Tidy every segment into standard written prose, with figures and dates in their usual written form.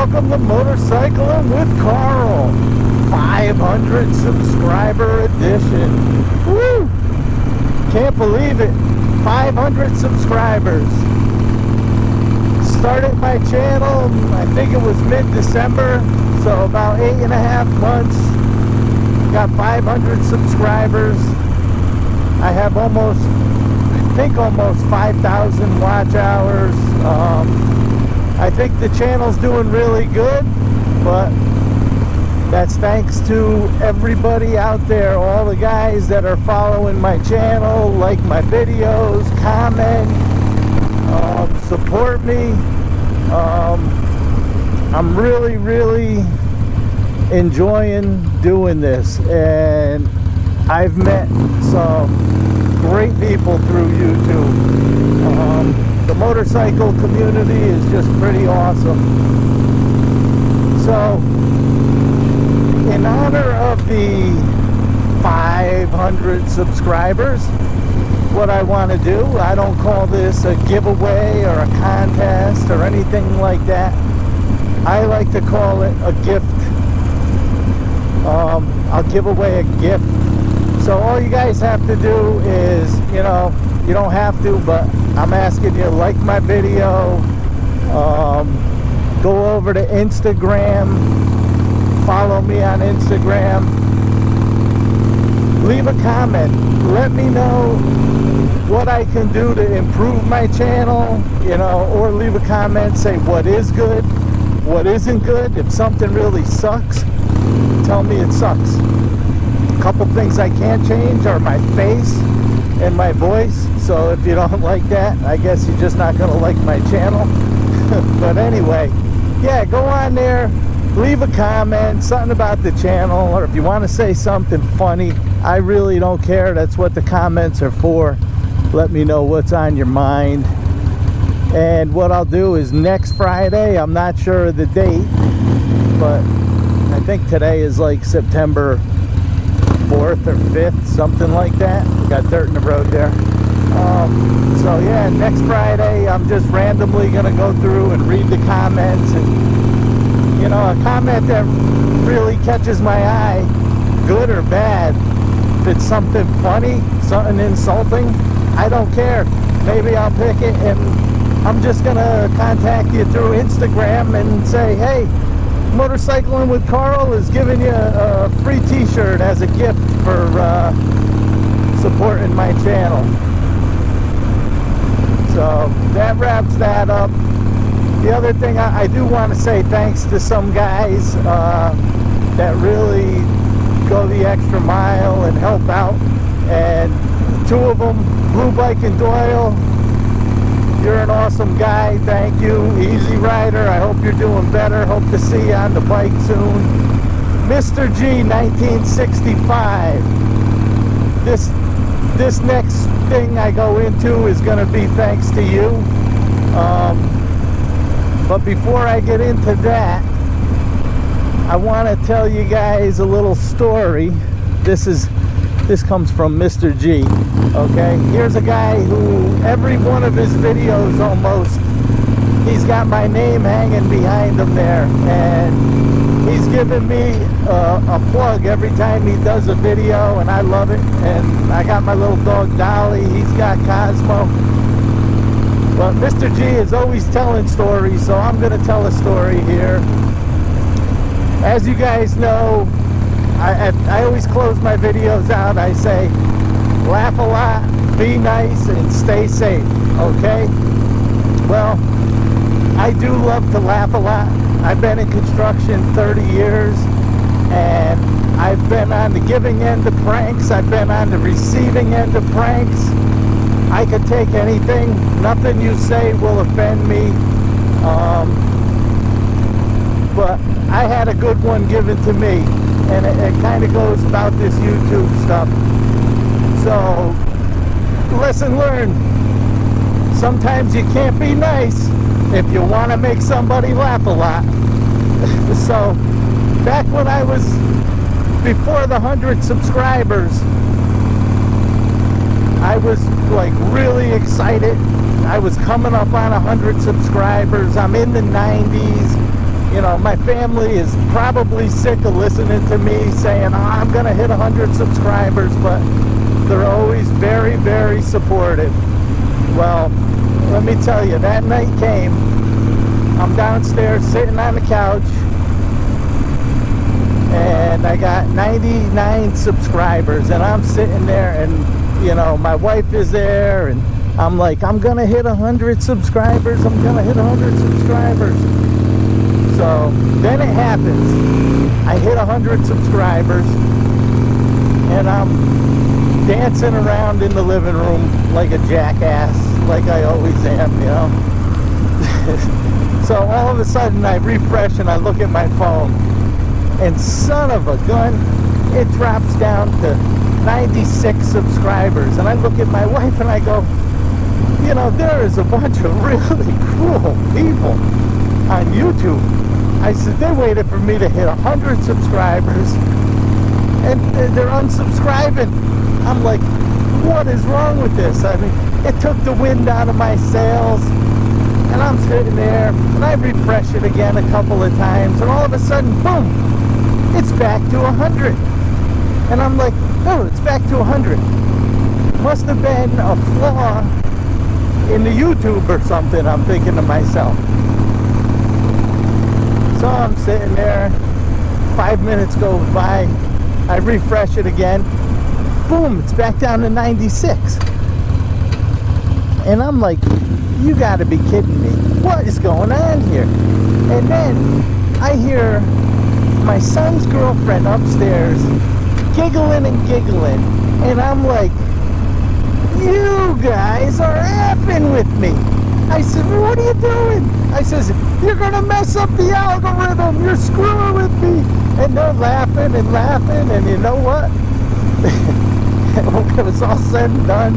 Welcome to Motorcycling with Carl, 500 subscriber edition. Woo! Can't believe it, 500 subscribers. Started my channel, I think it was mid-December, so about 8.5 months. Got 500 subscribers. I have almost 5,000 watch hours. I think the channel's doing really good, but that's thanks to everybody out there, all the guys that are following my channel, like my videos, comment, support me. I'm really enjoying doing this, and I've met some great people through YouTube. The motorcycle community is just pretty awesome. So, in honor of the 500 subscribers, what I want to do, I don't call this a giveaway or a contest or anything like that. I like to call it a gift. I'll give away a gift. So all you guys have to do is, you don't have to, but I'm asking you, like my video, go over to Instagram, follow me on Instagram, leave a comment, let me know what I can do to improve my channel, or leave a comment, say what is good, what isn't good. If something really sucks, tell me it sucks. A couple things I can't change are my face and my voice, so if you don't like that, I guess you're just not gonna like my channel. But anyway, yeah, go on there, leave a comment, something about the channel, or if you want to say something funny, I really don't care. That's what the comments are for. Let me know what's on your mind. And what I'll do is next Friday, I'm not sure of the date, but I think today is like September 4th or 5th, something like that. We got dirt in the road there. So yeah, next Friday I'm just randomly gonna go through and read the comments, and a comment that really catches my eye, good or bad. If it's something funny, something insulting, I don't care. Maybe I'll pick it, and I'm just gonna contact you through Instagram and say, hey, Motorcycling with Carl is giving you a free t-shirt as a gift for supporting my channel. So that wraps that up. The other thing, I do want to say thanks to some guys that really go the extra mile and help out. And two of them, Blue Bike and Doyle, you're an awesome guy. Thank you. Easyrider, I hope you're doing better. Hope to see you on the bike soon. Mr. G 1965. This next thing I go into is going to be thanks to you. But before I get into that, I want to tell you guys a little story. This comes from Mr. G, okay? Here's a guy who, every one of his videos almost, he's got my name hanging behind him there, and he's giving me a plug every time he does a video, and I love it. And I got my little dog Dolly, he's got Cosmo. But Mr. G is always telling stories, so I'm gonna tell a story here. As you guys know, I always close my videos out. I say, laugh a lot, be nice, and stay safe, okay? Well, I do love to laugh a lot. I've been in construction 30 years, and I've been on the giving end of pranks. I've been on the receiving end of pranks. I could take anything. Nothing you say will offend me. But I had a good one given to me, and it kind of goes about this YouTube stuff. So, lesson learned. Sometimes you can't be nice if you want to make somebody laugh a lot. So, back when I was before the 100 subscribers, I was like really excited. I was coming up on 100 subscribers. I'm in the 90s. You know, my family is probably sick of listening to me saying, oh, I'm going to hit 100 subscribers, but they're always very, very supportive. Well, let me tell you, that night came. I'm downstairs sitting on the couch, and I got 99 subscribers, and I'm sitting there, and you know, my wife is there, and I'm like, I'm gonna hit 100 subscribers. I'm gonna hit 100 subscribers. So then it happens. I hit 100 subscribers, and I'm dancing around in the living room like a jackass, like I always am, you know. So all of a sudden I refresh and I look at my phone, and son of a gun, it drops down to 96 subscribers. And I look at my wife and I go, you know, there is a bunch of really cool people on YouTube. I said, they waited for me to hit 100 subscribers and they're unsubscribing. I'm like, what is wrong with this? I mean, it took the wind out of my sails. And I'm sitting there, and I refresh it again a couple of times, and all of a sudden, boom, it's back to 100. And I'm like, oh, it's back to 100. Must have been a flaw in the YouTube or something, I'm thinking to myself. So I'm sitting there, 5 minutes goes by, I refresh it again, boom, it's back down to 96. And I'm like, you gotta be kidding me. What is going on here? And then I hear my son's girlfriend upstairs giggling and giggling. And I'm like, you guys are effing with me. I said, what are you doing? I says, you're gonna mess up the algorithm. You're screwing with me. And they're laughing and laughing. And you know what? When it was all said and done,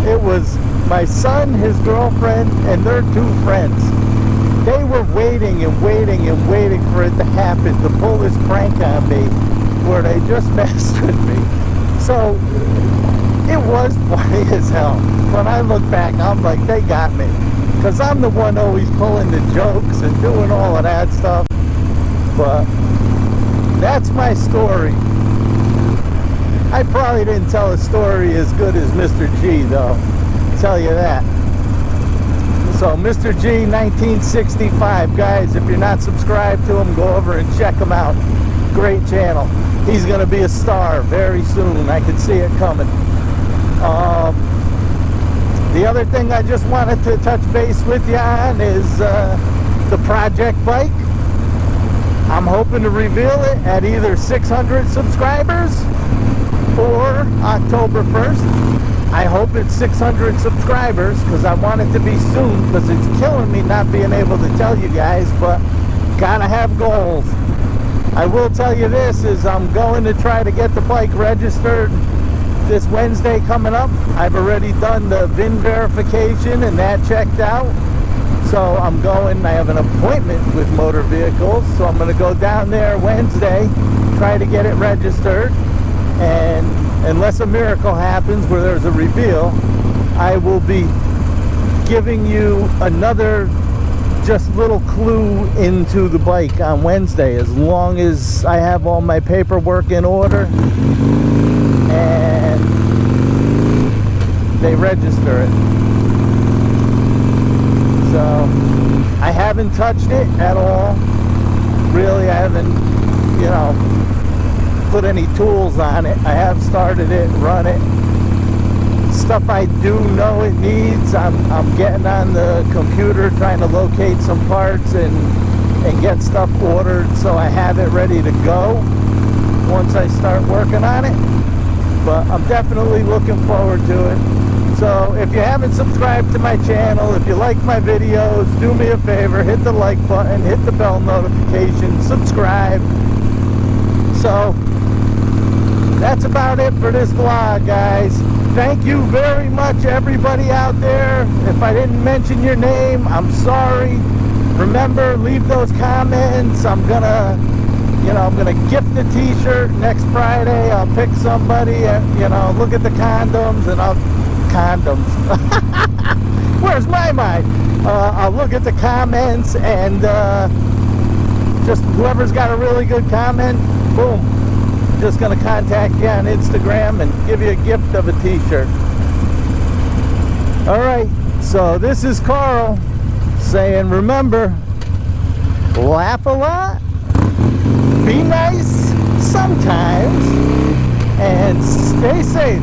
it was my son, his girlfriend, and their two friends. They were waiting and waiting and waiting for it to happen, to pull this prank on me, where they just messed with me. So it was funny as hell. When I look back, I'm like, they got me. Because I'm the one always pulling the jokes and doing all of that stuff. But that's my story. I probably didn't tell a story as good as Mr. G, though. Tell you that. So Mr. G 1965, guys, if you're not subscribed to him, go over and check him out. Great channel. He's gonna be a star very soon. I can see it coming. The other thing I just wanted to touch base with you on is the project bike. I'm hoping to reveal it at either 600 subscribers or October 1st. I hope it's 600 subscribers, because I want it to be soon, because it's killing me not being able to tell you guys, but gotta have goals. I will tell you this, is I'm going to try to get the bike registered this Wednesday coming up. I've already done the VIN verification and that checked out. So I'm going, I have an appointment with motor vehicles, so I'm going to go down there Wednesday, try to get it registered. And unless a miracle happens where there's a reveal, I will be giving you another just little clue into the bike on Wednesday, as long as I have all my paperwork in order and they register it. So I haven't touched it at all. Really, I haven't, you know, put any tools on it. I have started it, run it. Stuff I do know it needs, I'm getting on the computer trying to locate some parts and get stuff ordered, so I have it ready to go once I start working on it. But I'm definitely looking forward to it. So if you haven't subscribed to my channel, if you like my videos, do me a favor, hit the like button, hit the bell notification, subscribe. So that's about it for this vlog, guys. Thank you very much, everybody out there. If I didn't mention your name, I'm sorry. Remember, leave those comments. I'm gonna gift a t-shirt next Friday. I'll pick somebody, look at the condoms, and condoms. Where's my mind? I'll look at the comments and just whoever's got a really good comment, boom, just gonna contact you on Instagram and give you a gift of a t-shirt. All right, so this is Carl saying, remember, laugh a lot, be nice sometimes, and stay safe.